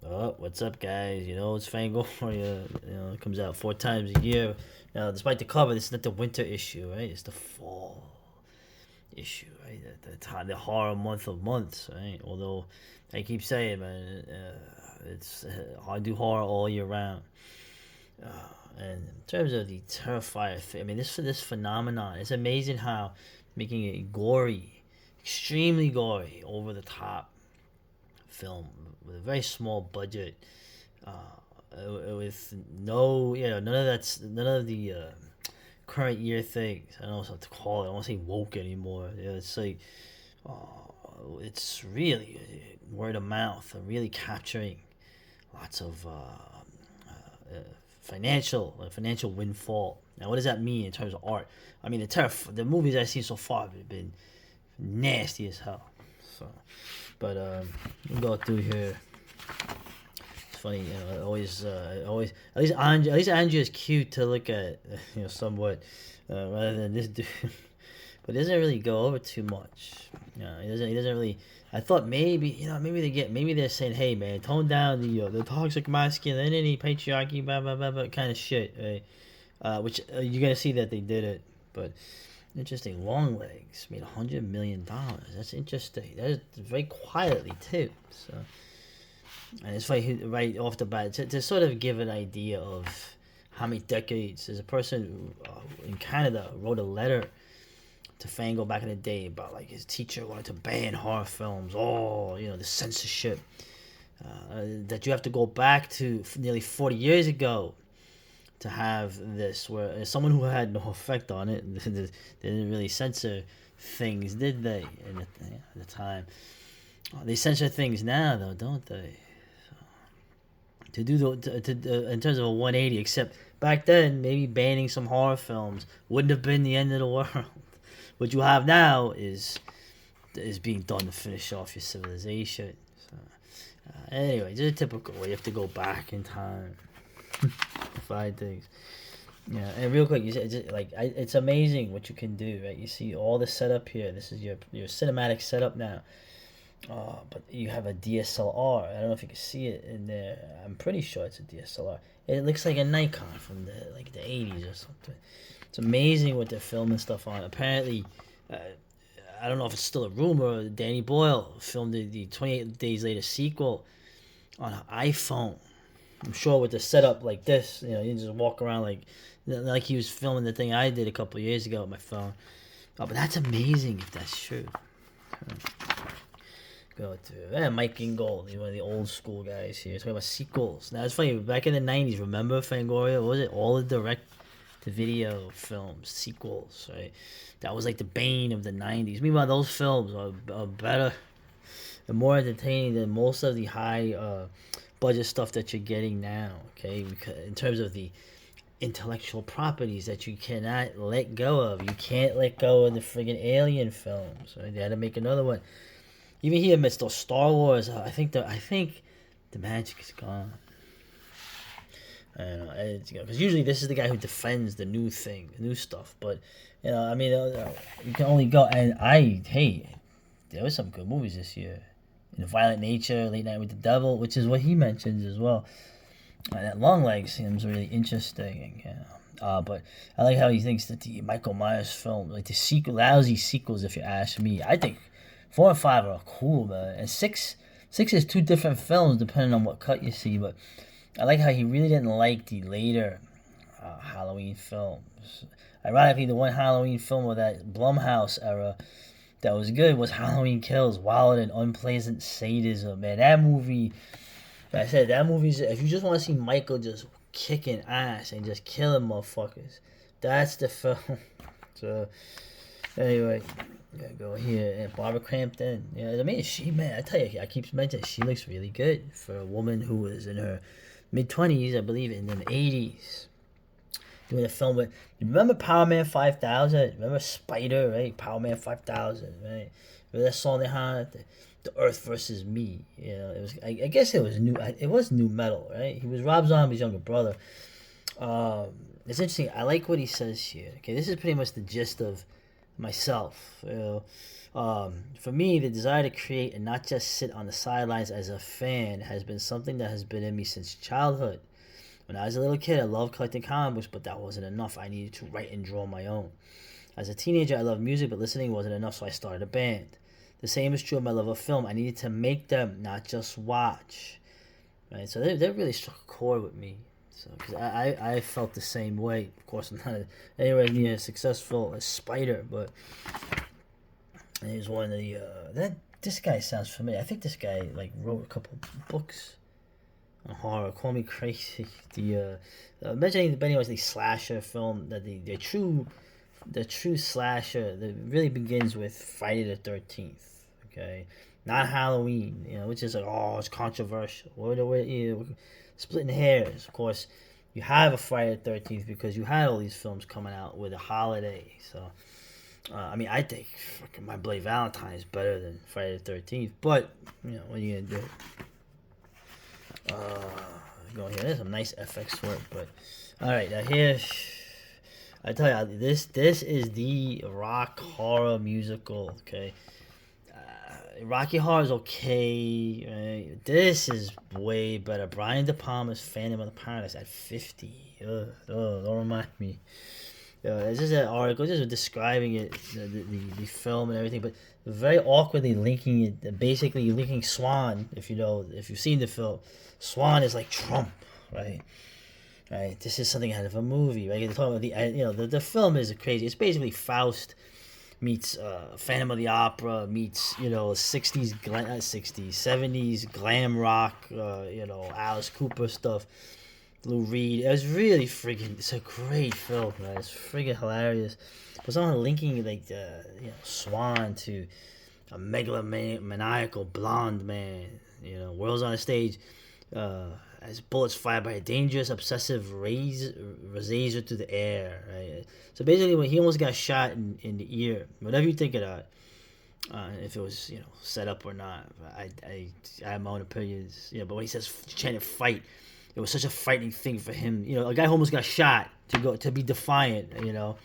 Oh, what's up, guys? You know, it's Fangoria. It comes out 4 times a year. Now, despite the cover, this is not the winter issue, right? It's the fall issue, right? The horror month of months, right? Although I keep saying, man, it's I do horror all year round. Uh, and in terms of the Terrifier thing, I mean, this phenomenon, it's amazing how making it gory, extremely gory, over the top film with a very small budget, with no, none of the current year things. I don't know what to call it. I don't want to say woke anymore. It's like, it's really word of mouth, really capturing lots of financial windfall. Now, what does that mean in terms of art? I mean, the movies I've seen so far have been nasty as hell. So, but we'll go through here. It's funny, always at least Andrew is cute to look at, somewhat, rather than this dude. But it doesn't really go over too much. He doesn't really. I thought maybe they're saying, hey man, tone down the toxic masculinity, patriarchy, blah blah blah, blah kind of shit, right? Which you're gonna see that they did it, but interesting. Long Legs made $100 million. That's interesting. That is very quietly too. So, and it's right off the bat to sort of give an idea of how many decades. There's a person in Canada wrote a letter to Fango back in the day about like his teacher wanted to ban horror films. Oh, the censorship that you have to go back to nearly 40 years ago to have this, where as someone who had no effect on it, they didn't really censor things, did they? At the time, they censor things now, though, don't they? So, to do in terms of a 180, except back then, maybe banning some horror films wouldn't have been the end of the world. What you have now is being done to finish off your civilization. So, anyway, just a typical way you have to go back in time to find things. Yeah, and real quick, it's amazing what you can do, right? You see all the setup here. This is your cinematic setup now. But you have a DSLR. I don't know if you can see it in there. I'm pretty sure it's a DSLR. It looks like a Nikon from the 80s or something. It's amazing what they're filming stuff on. Apparently, I don't know if it's still a rumor. Danny Boyle filmed the 28 Days Later sequel on an iPhone. I'm sure with the setup like this, you just walk around like he was filming the thing I did a couple of years ago with my phone. Oh, but that's amazing if that's true. Go to Mike Ingold, one of the old school guys here. Talking about sequels. Now it's funny. Back in the '90s, remember Fangoria? What was it? All the direct-to-video films, sequels, right? That was like the bane of the '90s. Meanwhile, those films are better and more entertaining than most of the high budget stuff that you're getting now. Okay, because in terms of the intellectual properties that you cannot let go of, you can't let go of the friggin' Alien films. Right? They had to make another one. Even here, amidst those Star Wars, I think the magic is gone. I don't know, because usually this is the guy who defends the new thing, the new stuff. But I mean, you can only go. And there was some good movies this year. Violent Nature, Late Night with the Devil, which is what he mentions as well. That Long Legs seems really interesting. But I like how he thinks that the Michael Myers film, like the lousy sequels, if you ask me, I think 4 and 5 are cool, man. And six is two different films depending on what cut you see. But I like how he really didn't like the later Halloween films. Ironically, the one Halloween film of that Blumhouse era that was good was Halloween Kills, Wild and Unpleasant Sadism. Man, that movie, like I said, that movie's, if you just want to see Michael just kicking ass and just killing motherfuckers, that's the film. So, anyway, go here. And Barbara Crampton. I mean, I tell you, I keep mentioning, she looks really good for a woman who was in her mid-20s, I believe, in the 80s. Doing a film with, remember Power Man 5000? Remember Spider, right? Power Man 5000, right? Remember that song they had, the Earth versus Me? It was. I guess it was new. It was new metal, right? He was Rob Zombie's younger brother. It's interesting. I like what he says here. Okay, this is pretty much the gist of myself. For me, the desire to create and not just sit on the sidelines as a fan has been something that has been in me since childhood. When I was a little kid, I loved collecting comic books, but that wasn't enough. I needed to write and draw my own. As a teenager, I loved music, but listening wasn't enough, so I started a band. The same is true of my love of film. I needed to make them, not just watch. Right, so they really struck a chord with me. So, because I felt the same way. Of course, I'm not anywhere near as successful as Spider, but he's one of the this guy sounds familiar. I think this guy like wrote a couple books on horror. Call me crazy. Mentioning the Benny was the slasher film that the true slasher that really begins with Friday the 13th. Okay, not Halloween. Which is like, oh, it's controversial. We're splitting hairs. Of course, you have a Friday the 13th because you had all these films coming out with a holiday. So, I think fucking My Bloody Valentine is better than Friday the 13th. But what are you gonna do? Go here. There's some nice FX work, but all right. Now here, I tell you, this is the rock horror musical. Okay. Rocky Horror is okay. Right? This is way better. Brian De Palma's Phantom of the Paradise at 50. Don't remind me. It's just an article just describing it, the film and everything, but very awkwardly linking it. Basically, linking Swan. If you've seen the film, Swan is like Trump, right? Right. This is something out of a movie, right? They're talking about the film is crazy. It's basically Faust meets Phantom of the Opera meets 60s 70s glam rock, Alice Cooper stuff, Lou Reed. It was really it's a great film, man. It's friggin' hilarious. But someone linking like Swan to a megalomaniacal blonde man, whirls on a stage as bullets fired by a dangerous, obsessive razor through the air, right? So basically, when he almost got shot in the ear, whatever you think of that, if it was set up or not, I have my own opinions. But when he says trying to fight, it was such a frightening thing for him. A guy who almost got shot to be defiant, and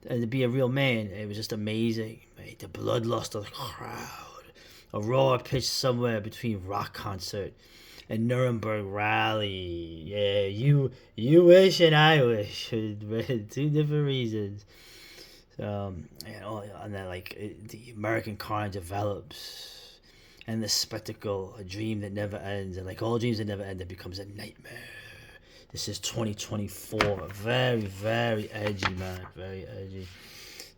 to be a real man. It was just amazing, right? The bloodlust of the crowd, a roar pitched somewhere between rock concert and Nuremberg rally. Yeah, you wish and I wish. Two different reasons. And then the American car develops, and the spectacle, a dream that never ends, and like all dreams that never end, it becomes a nightmare. This is 2024. Very, very edgy, man. Very edgy.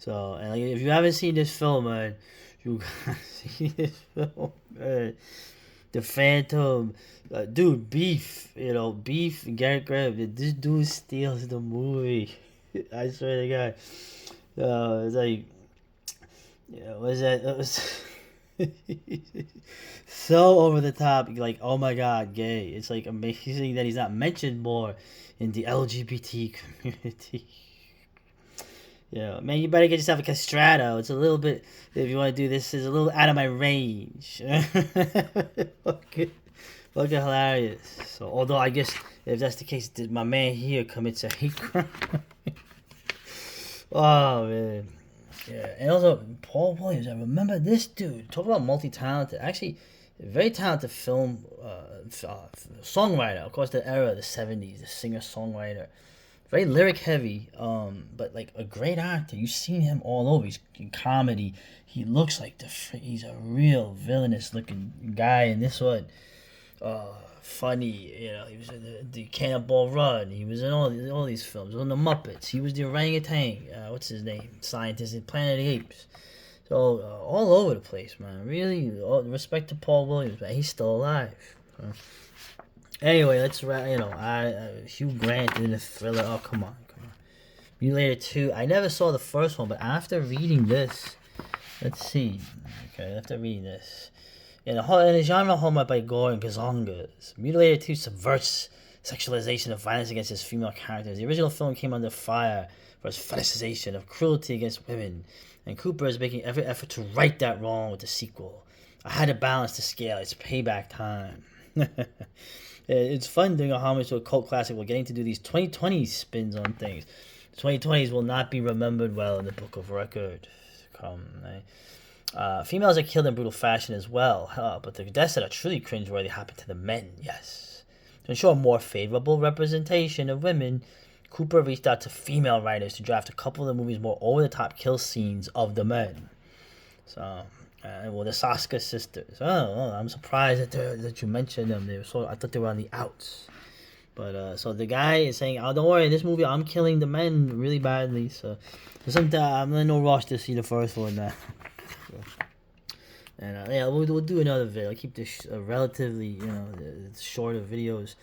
So, and if you haven't seen this film, man, you gotta see this film, man. The Phantom, dude, Beef, Beef, Garrett Graham, this dude steals the movie. I swear to God. It's like, what is that? It was so over the top, like, oh my God, gay. It's like amazing that he's not mentioned more in the LGBT community. Man, you better get yourself a castrato. It's a little bit, if you want to do this, is a little out of my range. fucking hilarious. So, although I guess if that's the case, did my man here commits a hate crime? Oh, man. Yeah, and also Paul Williams. I remember this dude. Talk about multi-talented. Actually, very talented film songwriter. Of course, the era of the 70s, the singer-songwriter. Very lyric heavy, but like a great actor. You've seen him all over. He's in comedy. He looks like he's a real villainous looking guy in this one. Funny, he was in the Cannonball Run. He was in all these films. On the Muppets. He was the orangutan. What's his name? Scientist in Planet of the Apes. So all over the place, man. Really, respect to Paul Williams, man. He's still alive. Anyway, let's Hugh Grant in the Thriller. Oh, come on. Mutilated 2. I never saw the first one, but after reading this, let's see. Okay, after reading this, in a genre hallmarked by gore and gazongas, Mutilated 2 subverts sexualization of violence against his female characters. The original film came under fire for its fetishization of cruelty against women, and Cooper is making every effort to right that wrong with the sequel. I had to balance the scale. It's payback time. It's fun doing a homage to a cult classic while getting to do these 2020 spins on things. The 2020s will not be remembered well in the book of record. Females are killed in brutal fashion as well, but the deaths that are truly cringeworthy happen to the men, yes. To ensure a more favorable representation of women, Cooper reached out to female writers to draft a couple of the movie's more over-the-top kill scenes of the men. So, well, the Saska sisters. I'm surprised that you mentioned them. I thought they were on the outs. But so the guy is saying, "Oh, don't worry, in this movie I'm killing the men really badly." So, I'm in no rush to see the first one now. And yeah, we'll do another video. I'll keep this relatively, short of videos.